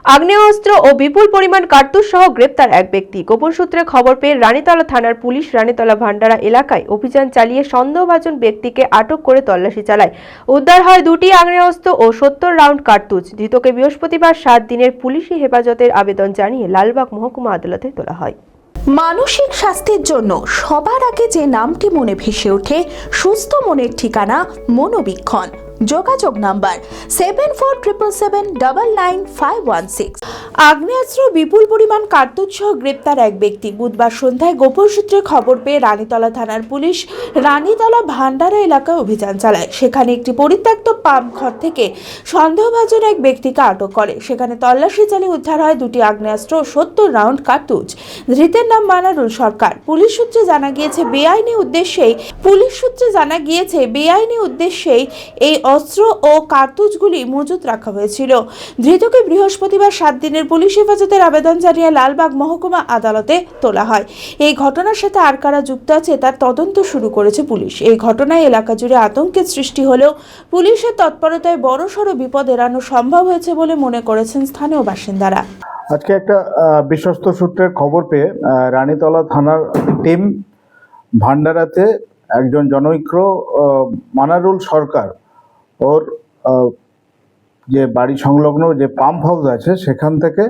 আগ্নেয়াস্ত্র ও বিপুল পরিমাণ কার্তুজ সহ গ্রেপ্তার এক ব্যক্তি। গোপন সূত্রে খবর পেয়ে রানীতলা থানার পুলিশ রানীতলা ভান্ডারা এলাকায় অভিযান চালিয়ে সন্দেহভাজন ব্যক্তিকে আটক করে তল্লাশি চালায়। উদ্ধার হয় 2টি আগ্নেয়াস্ত্র ও 70 রাউন্ড কার্তুজ। ধৃতকে বৃহস্পতিবার 7 দিনের পুলিশি হেফাজতের আবেদন জানিয়ে লালবাগ মহকুমা আদালতে তোলা হয়। মানসিক স্বাস্থ্যের জন্য সবার আগে যে নামটি মনে ভেসে ওঠে, সুস্থ মনের ঠিকানা মনোবীক্ষণ। যোগাযোগ নাম্বার 7477799516। আগ্নেয়াস্ত্র বিপুল পরিমাণ কার্তুজ সহ গ্রেপ্তার এক ব্যক্তি। বুধবার সন্ধ্যায় গোপন সূত্রে খবর পেয়ে রানীতলা থানার পুলিশ রানীতলা ভান্ডারা এলাকায় অভিযান চালায়। সেখানে একটি পরিত্যক্ত পাম্প ঘর থেকে সন্দেহভাজন এক ব্যক্তিকে আটক করে। সেখানে তল্লাশি চালিয়ে উদ্ধার হয় 2টি আগ্নেয়াস্ত্র ও 70 রাউন্ড কার্তুজ। ধৃতের নাম মানারুল সরকার। পুলিশ সূত্রে জানা গিয়েছে বেআইনি উদ্দেশ্যেই এই অস্ত্র ও কার্তুজগুলি মজুত রাখা হয়েছিল। ধৃতকে বৃহস্পতিবার 7 দিনের পুলিশ হেফাজতের আবেদন জানিয়ে লালবাগ মহকুমা আদালতে তোলা হয়। এই ঘটনার সাথে আর কারা যুক্ত আছে তার তদন্ত শুরু করেছে পুলিশ। এই ঘটনায় এলাকা জুড়ে আতঙ্কের সৃষ্টি হলেও পুলিশের তৎপরতায় বড়সড় বিপদ এড়ানো সম্ভব হয়েছে বলে মনে করেছেন স্থানীয় বাসিন্দারা। আজকে একটা বিশ্বস্ত সূত্রের খবর পেয়ে রানীতলা থানার টিম ভান্ডারাতে একজন জনৈক্য মানারুল সরকার ওর যে বাড়ি সংলগ্ন যে পাম্প হাউস আছে সেখান থেকে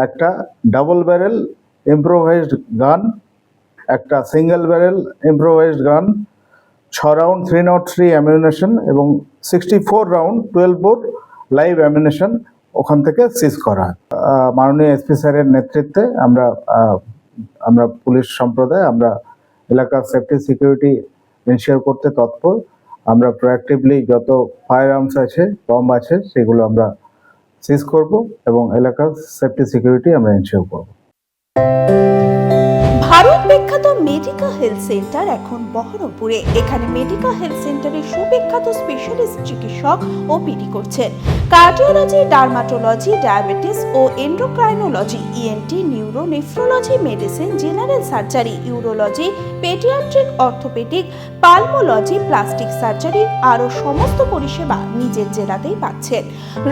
একটা ডাবল ব্যারেল ইম্প্রোভাইজড গান, একটা সিঙ্গেল ব্যারেল ইম্প্রোভাইজড গান, 6 রাউন্ড 303 অ্যামিউনেশন এবং 64 রাউন্ড 12 বোর লাইভ অ্যামিউনেশন ওখান থেকে সিজ করা হয়। মাননীয় এসপি স্যারের নেতৃত্বে আমরা পুলিশ সম্প্রদায় আমরা এলাকার সেফটি সিকিউরিটি এনশিওর করতে তৎপর। আমরা প্রোঅ্যাক্টিভলি যত ফায়ার আর্মস আছে, বম্ব আছে, সেগুলো আমরা সিজ করব এবং এলাকার সেফটি সিকিউরিটি আমরা এনশিওর করব। ভারত বিখ্যাত মেডিকা হেলথ সেন্টার এখন বহরমপুরে। এখানে মেডিকা হেলথ সেন্টারে সুবিখ্যাত স্পেশালিস্ট চিকিৎসক ওপিডি করছেন। কার্ডিওলজি, ডার্মাটোলজি, ডায়াবেটিস ও endocrinology, ENT, neuro, nephrology, medicine, general surgery, urology, paediatric, orthopaedic, pulmonology, plastic surgery আরও সমস্ত পরিষেবা নিজের জেলাতেই পাচ্ছেন।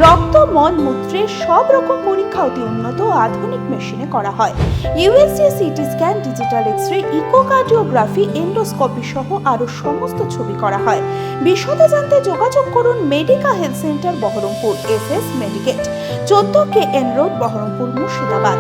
রক্ত, মল, মূত্রের সব রকম পরীক্ষা অতি উন্নত ও আধুনিক মেশিনে করা হয়। USG, CT scan, digital X-ray, echocardiography, endoscopy সহ আরও সমস্ত ছবি করা হয়। বিশদে জানতে যোগাযোগ করুন Medica health centre Baharampur, SS medicate, 14 KN road, Baharampur, Murshidabad.